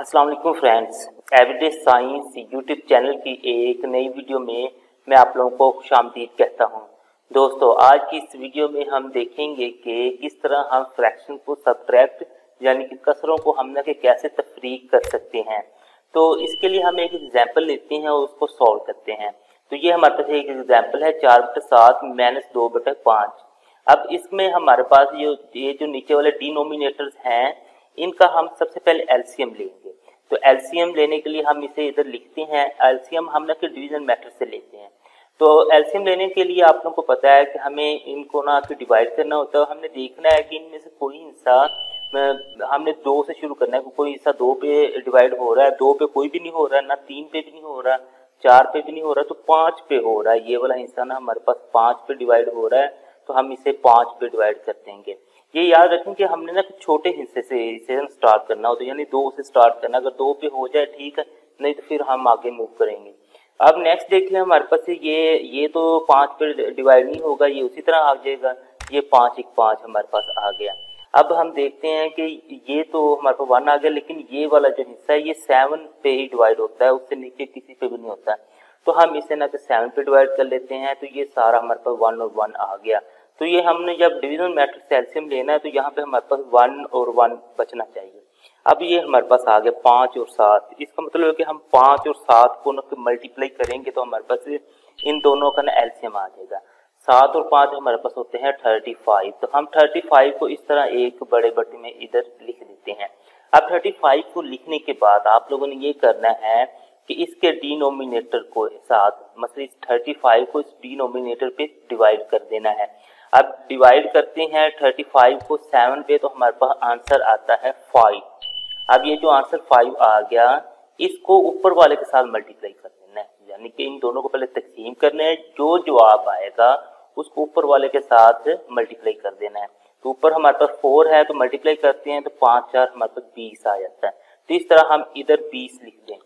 अस्सलाम वालेकुम friends, everyday science YouTube channel की एक नई वीडियो में मैं आप लोगों को खुशामदीद कहता हूं। दोस्तों, आज की इस वीडियो में हम देखेंगे कि किस तरह हम फ्रैक्शन को सब्ट्रैक्ट यानी कि कसरों को हम ना कि कैसे तफरीक कर सकते हैं। तो इसके लिए हम एक एग्जांपल लेते हैं और उसको सॉल्व करते हैं। तो ये हमारे पास एक एग्जांपल है 4/7 - 2/5। अब इसमें हमारे पास ये जो नीचे वाले डिनोमिनेटर्स हैं, इनका हम सबसे पहले एलसीएम लेंगे। तो एलसीएम लेने के लिए हम इसे इधर लिखते हैं। एलसीएम हम ना कि डिवीजन मेथड से लेते हैं। तो एलसीएम लेने के लिए आप लोगों को पता है कि हमें इनको ना कि डिवाइड करना होता है। हमने देखना है कि इनमें से कोई हिस्सा हमने 2 से शुरू करना है। कोई हिस्सा 2 पे डिवाइड हो रहा है, 2 पे कोई भी नहीं हो रहा है, ना 3 पे भी नहीं हो रहा, 4 पे भी नहीं हो रहा, तो 5 पे हो रहा है। ये वाला हिस्सा ना हमारे पास 5 पे डिवाइड हो रहा है, तो हम इसे 5 पे डिवाइड कर देंगे। ये याद रखें कि हमने ना छोटे हिस्से से इसे स्टार्ट करना हो, तो यानी 2 से स्टार्ट करना। अगर 2 पे हो जाए ठीक है, नहीं तो फिर हम आगे मूव करेंगे। अब नेक्स्ट देख लें, हमारे पास ये तो 5 पे डिवाइड नहीं होगा, ये उसी तरह आ जाएगा। ये 5 1 5 हमारे पास आ गया। अब हम देखते हैं कि ये तो हमारे पास 1 आ गया, लेकिन ये वाला जो हिस्सा है ये 7 पे ही डिवाइड होता है, उससे नीचे किसी पे भी नहीं होता। तो हम इसे ना 7 पे डिवाइड कर लेते हैं। तो ये सारा हमारे पास 1 और 1 आ गया। तो ये हमने जब डिवीजन मैट्रिक्स से एलसीएम लेना है, तो यहाँ पे हमारे पास 1 और 1 बचना चाहिए। अब ये हमारे पास आ गया 5 और 7। इसका मतलब है कि हम 5 और 7 को ना मल्टीप्लाई करेंगे तो हमारे पास इन दोनों का ना एलसीएम आ जाएगा। 7 और 5 हमारे पास होते हैं 35। तो हम 35 को इस तरह एक बड़े बटे में इधर लिख देते हैं। अब 35 को लिखने के बाद आप लोगों ने ये करना है कि इसके डिनोमिनेटर को साथ मतलब इस 35 को इस डिनोमिनेटर पे डिवाइड कर देना है। अब डिवाइड करते हैं 35 को 7 पे, तो हमारे पास आंसर आता है 5। अब ये जो आंसर 5 आ गया, इसको ऊपर वाले के साथ मल्टीप्लाई कर देना है, यानी कि इन दोनों को पहले तकसीम करना है। जो जवाब आएगा उसको ऊपर वाले के साथ मल्टीप्लाई कर देना है। तो ऊपर हमारे पास 4 है, तो मल्टीप्लाई करते हैं तो 5 4 हमारे पास 20 आ जाता है। तो इस तरह हम इधर 20 लिख दें।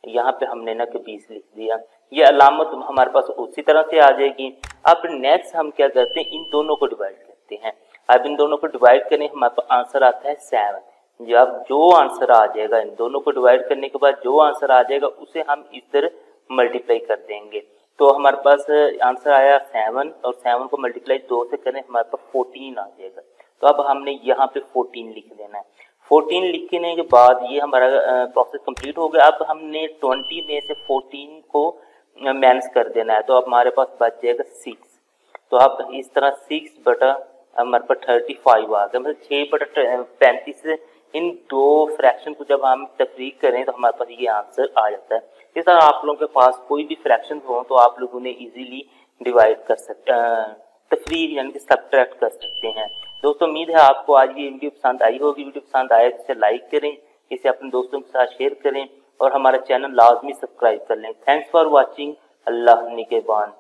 यहाँ पे हमने ना कि 20 लिख दिया। ये अलामत हमारे पास उसी तरह से आ जाएगी। अब नेक्स्ट हम क्या करते हैं, इन दोनों को डिवाइड करते हैं। अब इन दोनों को डिवाइड करने हमारे पास आंसर आता है 7। जब जो आंसर आ जाएगा, इन दोनों को डिवाइड करने के बाद जो आंसर आ जाएगा उसे हम इधर मल्टीप्लाई कर देंगे। तो हमारे पास आंसर आया 7 और 7 को मल्टीप्लाई 2 से करें हमारे पास 14 आ जाएगा। तो अब हमने यहाँ पे 14 लिख देना है। 14 लिखने के बाद ये हमारा प्रोसेस कंप्लीट हो गया। अब हमने 20 में से 14 को माइनस कर देना है, तो अब हमारे पास बच जाएगा 6। तो अब इस तरह 6 बटा हमारे पास 35 आ गया, मतलब 6/35 से इन दो फ्रैक्शन को जब हम तफरीक करें तो हमारे पास ये आंसर आ जाता है। इस तरह आप लोगों के पास कोई भी फ्रैक्शन हो तो आप लोगों ने इजीली डिवाइड कर सकते, तफरीक यानी कि सब्ट्रैक्ट कर सकते हैं। दोस्तों, उम्मीद है आपको आज ये वीडियो पसंद आई होगी। वीडियो पसंद आए तो इसे लाइक करें, इसे अपने दोस्तों के साथ शेयर करें और हमारा चैनल लाजमी सब्सक्राइब कर लें। Thanks for watching. अल्लाह निगहबान।